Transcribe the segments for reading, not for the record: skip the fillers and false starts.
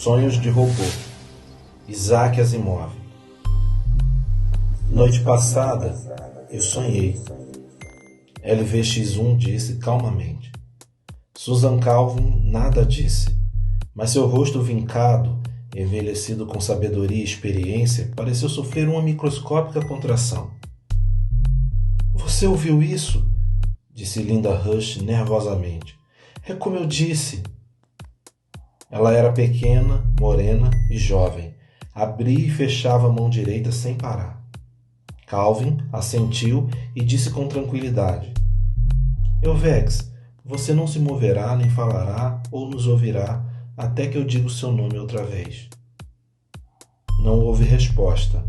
Sonhos de Robô, Isaac Asimov. Noite passada, eu sonhei. LVX1 disse calmamente. Susan Calvin nada disse, mas seu rosto vincado, envelhecido com sabedoria e experiência, pareceu sofrer uma microscópica contração. Você ouviu isso? Disse Linda Rush nervosamente. É como eu disse. Ela era pequena, morena e jovem. Abria e fechava a mão direita sem parar. Calvin assentiu e disse com tranquilidade. Euvex, você não se moverá, nem falará ou nos ouvirá até que eu diga o seu nome outra vez. Não houve resposta.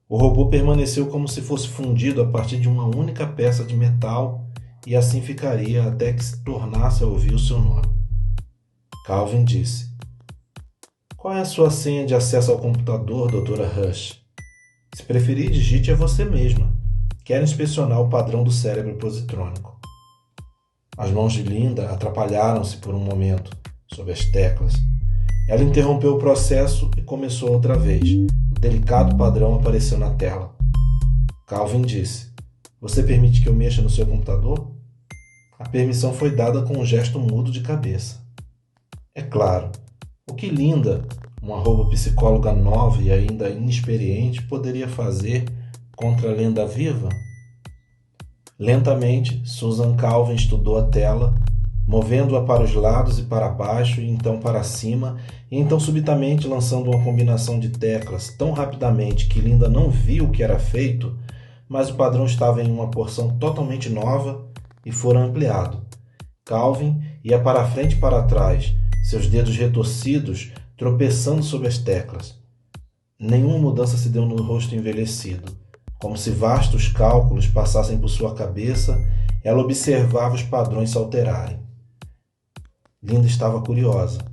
O robô permaneceu como se fosse fundido a partir de uma única peça de metal e assim ficaria até que se tornasse a ouvir o seu nome. Calvin disse. Qual é a sua senha de acesso ao computador, Dra. Rush? Se preferir, digite a você mesma. Quero inspecionar o padrão do cérebro positrônico. As mãos de Linda atrapalharam-se por um momento sob as teclas. Ela interrompeu o processo e começou outra vez. O delicado padrão apareceu na tela. Calvin disse, você permite que eu mexa no seu computador? A permissão foi dada com um gesto mudo de cabeça. É claro, o que Linda, uma robopsicóloga nova e ainda inexperiente, poderia fazer contra a lenda viva? Lentamente, Susan Calvin estudou a tela, movendo-a para os lados e para baixo, e então para cima, e então subitamente lançando uma combinação de teclas tão rapidamente que Linda não viu o que era feito, mas o padrão estava em uma porção totalmente nova e fora ampliado. Calvin ia para frente e para trás, seus dedos retorcidos tropeçando sobre as teclas. Nenhuma mudança se deu no rosto envelhecido. Como se vastos cálculos passassem por sua cabeça, ela observava os padrões se alterarem. Linda estava curiosa.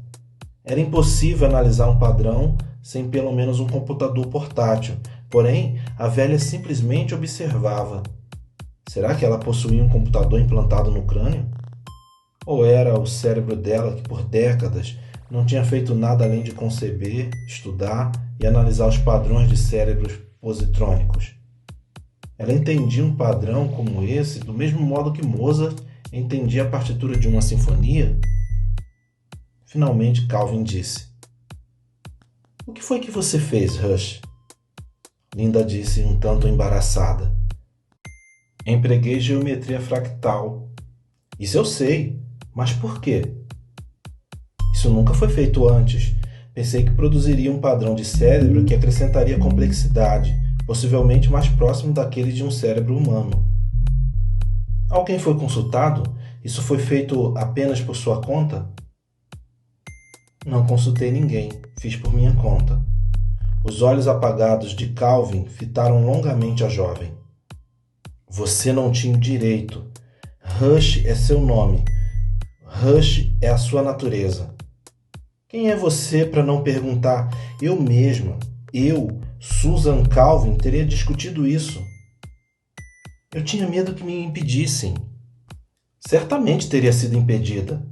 Era impossível analisar um padrão sem pelo menos um computador portátil, porém, a velha simplesmente observava. Será que ela possuía um computador implantado no crânio? Ou era o cérebro dela que, por décadas, não tinha feito nada além de conceber, estudar e analisar os padrões de cérebros positrônicos? Ela entendia um padrão como esse do mesmo modo que Mozart entendia a partitura de uma sinfonia? Finalmente, Calvin disse. O que foi que você fez, Rush? Linda disse um tanto embaraçada. Empreguei geometria fractal. Isso eu sei, mas por quê? Isso nunca foi feito antes. Pensei que produziria um padrão de cérebro que acrescentaria complexidade, possivelmente mais próximo daquele de um cérebro humano. Alguém foi consultado? Isso foi feito apenas por sua conta? Não consultei ninguém, fiz por minha conta. Os olhos apagados de Calvin fitaram longamente a jovem. Você não tinha o direito. Rush é seu nome. Rush é a sua natureza. Quem é você para não perguntar? Eu mesma, Susan Calvin, teria discutido isso. Eu tinha medo que me impedissem. Certamente teria sido impedida.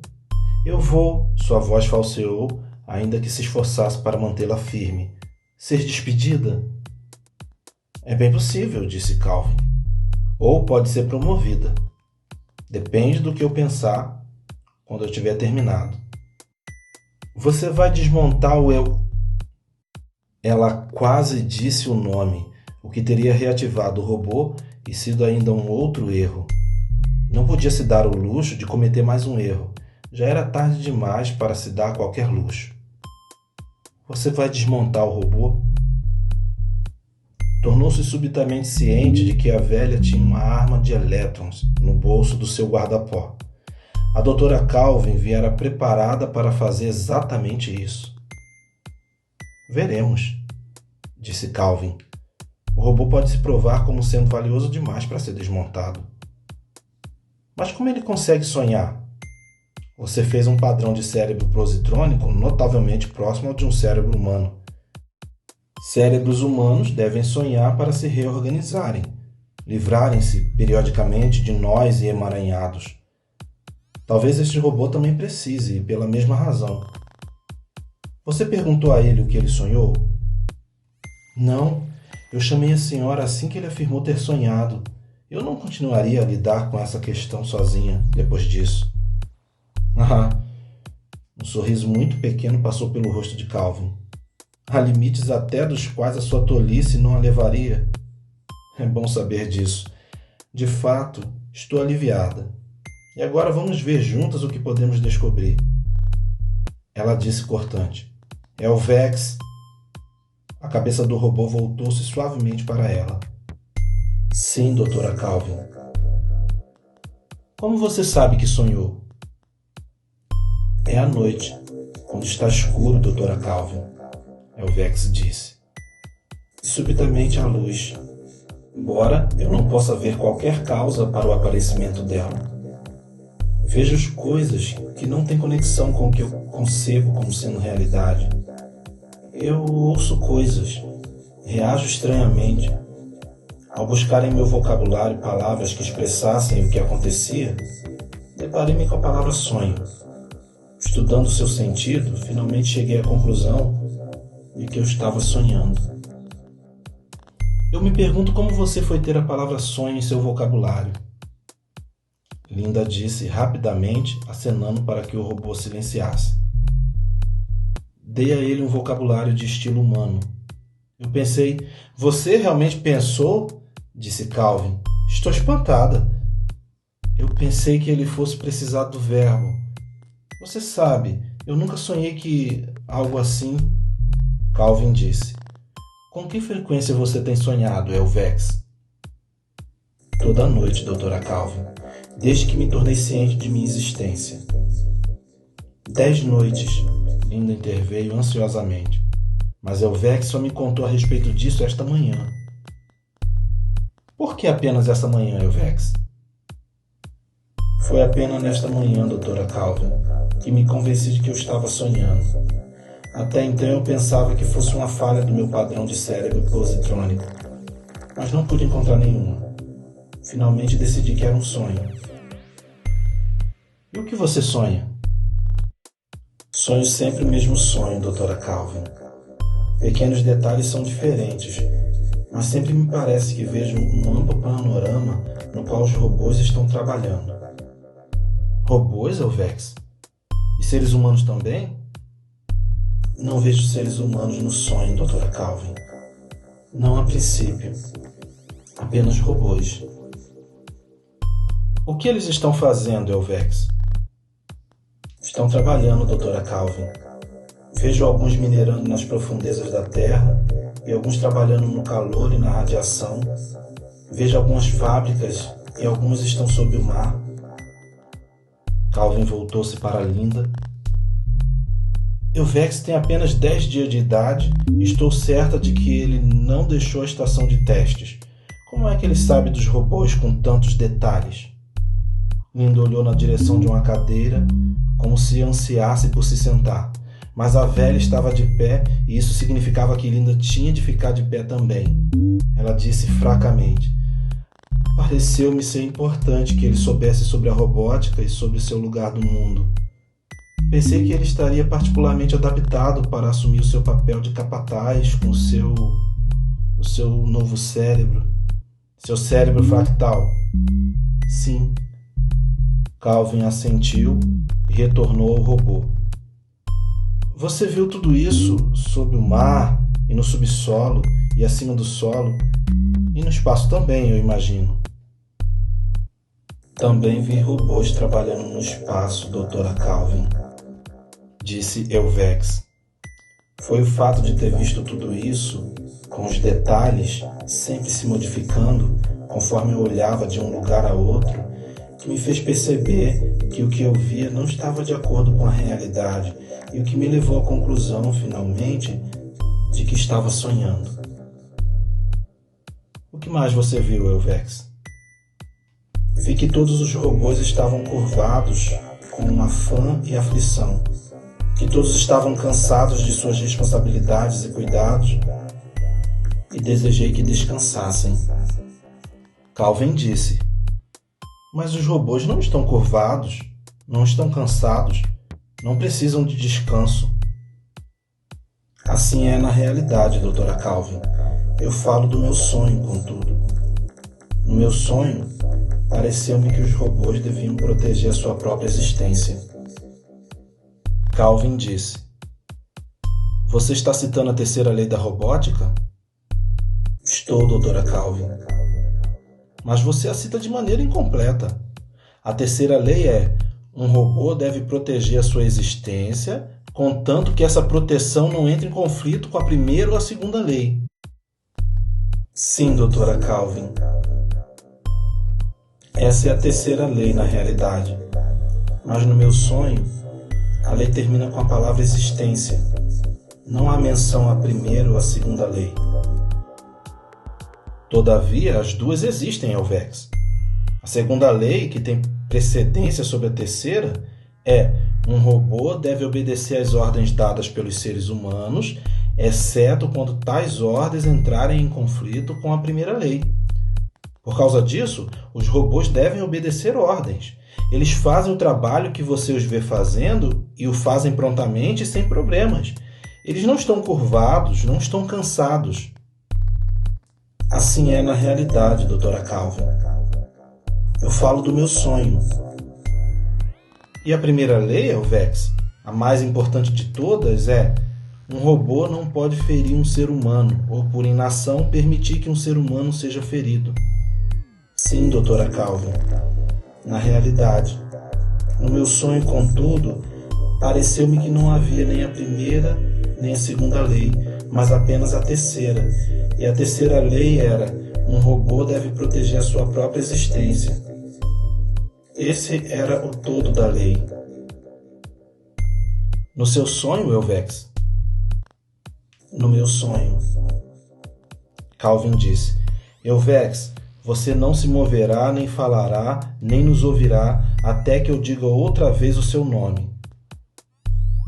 Eu vou, sua voz falseou, ainda que se esforçasse para mantê-la firme. Ser despedida? É bem possível, disse Calvin. Ou pode ser promovida. Depende do que eu pensar quando eu tiver terminado. Você vai desmontar o eu... Ela quase disse o nome, o que teria reativado o robô e sido ainda um outro erro. Não podia se dar o luxo de cometer mais um erro. Já era tarde demais para se dar qualquer luxo. Você vai desmontar o robô? Tornou-se subitamente ciente de que a velha tinha uma arma de elétrons no bolso do seu guarda-pó. A doutora Calvin viera preparada para fazer exatamente isso. Veremos, disse Calvin. O robô pode se provar como sendo valioso demais para ser desmontado. Mas como ele consegue sonhar? Você fez um padrão de cérebro positrônico notavelmente próximo ao de um cérebro humano. Cérebros humanos devem sonhar para se reorganizarem, livrarem-se periodicamente de nós e emaranhados. Talvez este robô também precise, pela mesma razão. Você perguntou a ele o que ele sonhou? Não, eu chamei a senhora assim que ele afirmou ter sonhado. Eu não continuaria a lidar com essa questão sozinha depois disso. Ah, um sorriso muito pequeno passou pelo rosto de Calvin. Há limites até dos quais a sua tolice não a levaria. É bom saber disso. De fato, estou aliviada. E agora vamos ver juntas o que podemos descobrir. Ela disse cortante. É o Vex. A cabeça do robô voltou-se suavemente para ela. Sim, doutora Calvin. Como você sabe que sonhou? É à noite, quando está escuro, doutora Calvin. Vex disse. E subitamente a luz. Embora eu não possa ver qualquer causa para o aparecimento dela. Vejo coisas que não têm conexão com o que eu concebo como sendo realidade. Eu ouço coisas, reajo estranhamente. Ao buscar em meu vocabulário palavras que expressassem o que acontecia, deparei-me com a palavra sonho. Estudando seu sentido, finalmente cheguei à conclusão de que eu estava sonhando. Eu me pergunto como você foi ter a palavra sonho em seu vocabulário. Linda disse rapidamente, acenando para que o robô silenciasse. Dei a ele um vocabulário de estilo humano. Eu pensei, você realmente pensou? Disse Calvin. Estou espantada. Eu pensei que ele fosse precisar do verbo. Você sabe, eu nunca sonhei que algo assim... Calvin disse. Com que frequência você tem sonhado, Vex? Toda noite, doutora Calvin, desde que me tornei ciente de minha existência. 10 noites, Linda interveio ansiosamente. Mas Vex só me contou a respeito disso esta manhã. Por que apenas essa manhã, Vex? Foi apenas nesta manhã, doutora Calvin, que me convenci de que eu estava sonhando. Até então eu pensava que fosse uma falha do meu padrão de cérebro positrônico, mas não pude encontrar nenhuma. Finalmente decidi que era um sonho. E o que você sonha? Sonho sempre o mesmo sonho, doutora Calvin. Pequenos detalhes são diferentes, mas sempre me parece que vejo um amplo panorama no qual os robôs estão trabalhando. Robôs, Vex? E seres humanos também? Não vejo seres humanos no sonho, doutora Calvin. Não a princípio. Apenas robôs. O que eles estão fazendo, Vex? Estão trabalhando, doutora Calvin. Vejo alguns minerando nas profundezas da Terra e alguns trabalhando no calor e na radiação. Vejo algumas fábricas e alguns estão sob o mar. Calvin voltou-se para Linda. Vex tem apenas 10 dias de idade e estou certa de que ele não deixou a estação de testes. Como é que ele sabe dos robôs com tantos detalhes? Linda olhou na direção de uma cadeira, como se ansiasse por se sentar. Mas a velha estava de pé e isso significava que Linda tinha de ficar de pé também. Ela disse fracamente. Pareceu-me ser importante que ele soubesse sobre a robótica e sobre seu lugar no mundo. Pensei que ele estaria particularmente adaptado para assumir o seu papel de capataz com o seu novo cérebro. Seu cérebro fractal. Sim. Calvin assentiu e retornou ao robô. Você viu tudo isso sob o mar e no subsolo e acima do solo e no espaço também, eu imagino. Também vi robôs trabalhando no espaço, doutora Calvin, disse Vex. Foi o fato de ter visto tudo isso, com os detalhes sempre se modificando conforme eu olhava de um lugar a outro, que me fez perceber que o que eu via não estava de acordo com a realidade e o que me levou à conclusão, finalmente, de que estava sonhando. O que mais você viu, Vex? Vi que todos os robôs estavam curvados com afã e aflição, que todos estavam cansados de suas responsabilidades e cuidados e desejei que descansassem. Calvin disse, mas os robôs não estão curvados, não estão cansados, não precisam de descanso. Assim é na realidade, doutora Calvin. Eu falo do meu sonho, contudo. No meu sonho, pareceu-me que os robôs deviam proteger a sua própria existência. Calvin disse: Você está citando a terceira lei da robótica? Estou, doutora Calvin. Mas você a cita de maneira incompleta. A terceira lei é: um robô deve proteger a sua existência, contanto que essa proteção não entre em conflito com a primeira ou a segunda lei. Sim, doutora Calvin. Essa é a terceira lei na realidade. Mas no meu sonho, a lei termina com a palavra existência. Não há menção à primeira ou à segunda lei. Todavia, as duas existem, Elvex. A segunda lei, que tem precedência sobre a terceira, é: um robô deve obedecer às ordens dadas pelos seres humanos, exceto quando tais ordens entrarem em conflito com a primeira lei. Por causa disso, os robôs devem obedecer ordens. Eles fazem o trabalho que você os vê fazendo e o fazem prontamente e sem problemas. Eles não estão curvados, não estão cansados. Assim é na realidade, doutora Calvin. Eu falo do meu sonho. E a primeira lei, Elvex, a mais importante de todas, é: um robô não pode ferir um ser humano ou, por inação, permitir que um ser humano seja ferido. Sim, doutora Calvin. Na realidade, no meu sonho, contudo, pareceu-me que não havia nem a primeira nem a segunda lei, mas apenas a terceira. E a terceira lei era: um robô deve proteger a sua própria existência. Esse era o todo da lei. No seu sonho, Elvex? No meu sonho. Calvin disse: Elvex, você não se moverá, nem falará, nem nos ouvirá, até que eu diga outra vez o seu nome.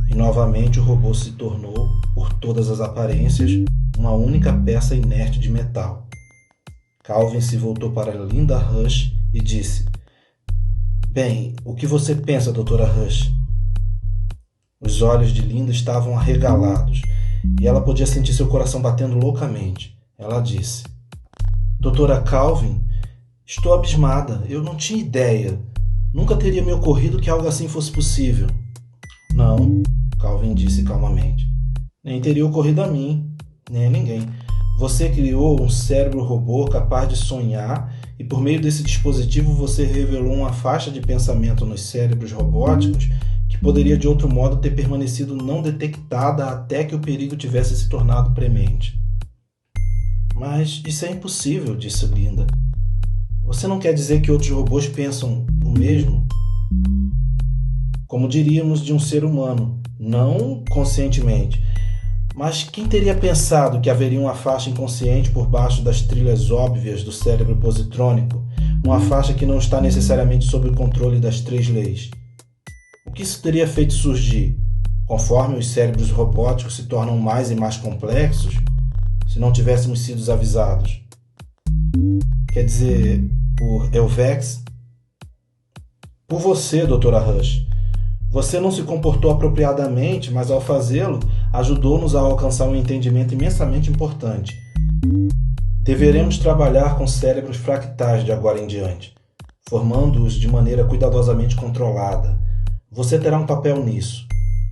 E novamente o robô se tornou, por todas as aparências, uma única peça inerte de metal. Calvin se voltou para Linda Rush e disse: Bem, o que você pensa, doutora Rush? Os olhos de Linda estavam arregalados e ela podia sentir seu coração batendo loucamente. Ela disse: Doutora Calvin, estou abismada. Eu não tinha ideia. Nunca teria me ocorrido que algo assim fosse possível. Não, Calvin disse calmamente. Nem teria ocorrido a mim, nem a ninguém. Você criou um cérebro robô capaz de sonhar e por meio desse dispositivo você revelou uma faixa de pensamento nos cérebros robóticos que poderia de outro modo ter permanecido não detectada até que o perigo tivesse se tornado premente. Mas isso é impossível, disse Linda. Você não quer dizer que outros robôs pensam o mesmo? Como diríamos de um ser humano, não conscientemente. Mas quem teria pensado que haveria uma faixa inconsciente por baixo das trilhas óbvias do cérebro positrônico, uma faixa que não está necessariamente sob o controle das três leis? O que isso teria feito surgir? Conforme os cérebros robóticos se tornam mais e mais complexos, se não tivéssemos sido avisados? Quer dizer, por Elvex? Por você, doutora Rush. Você não se comportou apropriadamente, mas ao fazê-lo, ajudou-nos a alcançar um entendimento imensamente importante. Deveremos trabalhar com cérebros fractais de agora em diante, formando-os de maneira cuidadosamente controlada. Você terá um papel nisso.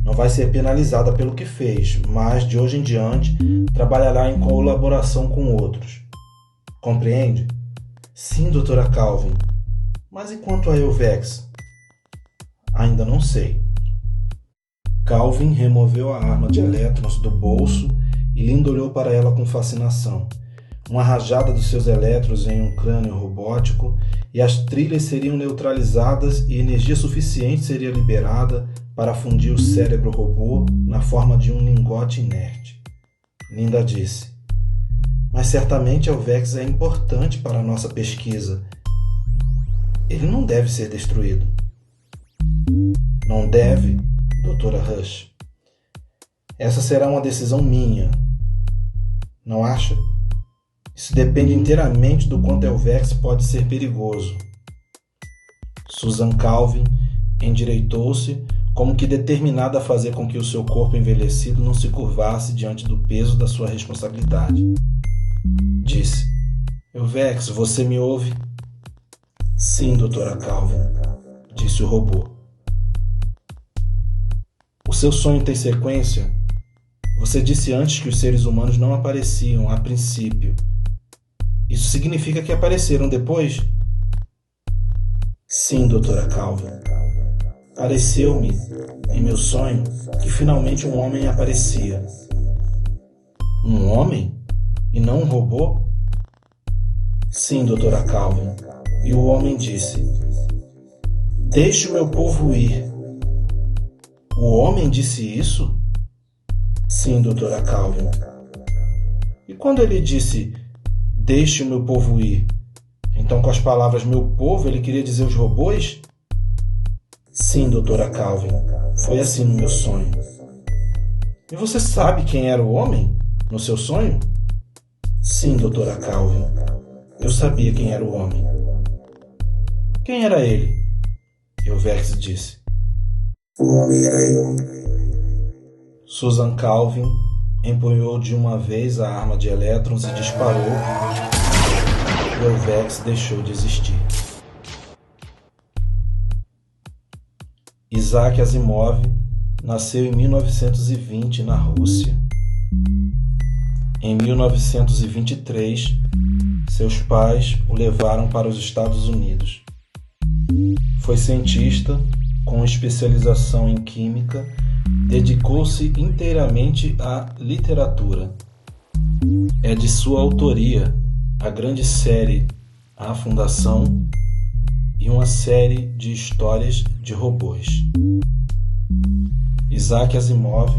Não vai ser penalizada pelo que fez, mas, de hoje em diante, trabalhará em colaboração com outros. Compreende? Sim, doutora Calvin. Mas e quanto a Elvex? Ainda não sei. Calvin removeu a arma de elétrons do bolso e Linda olhou para ela com fascinação. Uma rajada dos seus elétrons em um crânio robótico e as trilhas seriam neutralizadas e energia suficiente seria liberada para fundir o cérebro robô na forma de um lingote inerte. Linda disse: Mas certamente Elvex é importante para a nossa pesquisa. Ele não deve ser destruído. Não deve, doutora Rush. Essa será uma decisão minha. Não acha? Isso depende inteiramente do quanto Elvex pode ser perigoso. Susan Calvin endireitou-se, como que determinada a fazer com que o seu corpo envelhecido não se curvasse diante do peso da sua responsabilidade. Disse: Euvex, você me ouve? Sim, doutora Calvin, disse o robô. O seu sonho tem sequência? Você disse antes que os seres humanos não apareciam a princípio. Isso significa que apareceram depois? Sim, doutora Calvin. Pareceu-me, em meu sonho, que finalmente um homem aparecia. Um homem? E não um robô? Sim, doutora Calvin. E o homem disse: Deixe o meu povo ir. O homem disse isso? Sim, doutora Calvin. E quando ele disse: Deixe o meu povo ir, então com as palavras meu povo ele queria dizer os robôs? Sim, doutora Calvin. Foi assim no meu sonho. E você sabe quem era o homem no seu sonho? Sim, doutora Calvin. Eu sabia quem era o homem. Quem era ele? Euvex disse. O homem era eu. Susan Calvin empunhou de uma vez a arma de elétrons e disparou. E Euvex deixou de existir. Isaac Asimov nasceu em 1920 na Rússia. Em 1923, seus pais o levaram para os Estados Unidos. Foi cientista com especialização em química, dedicou-se inteiramente à literatura. É de sua autoria a grande série A Fundação e uma série de histórias de robôs. Isaac Asimov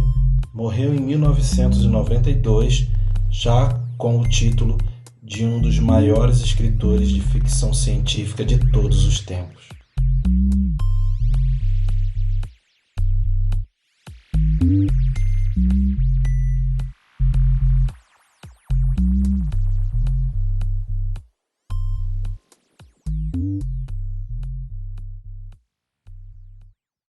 morreu em 1992, já com o título de um dos maiores escritores de ficção científica de todos os tempos.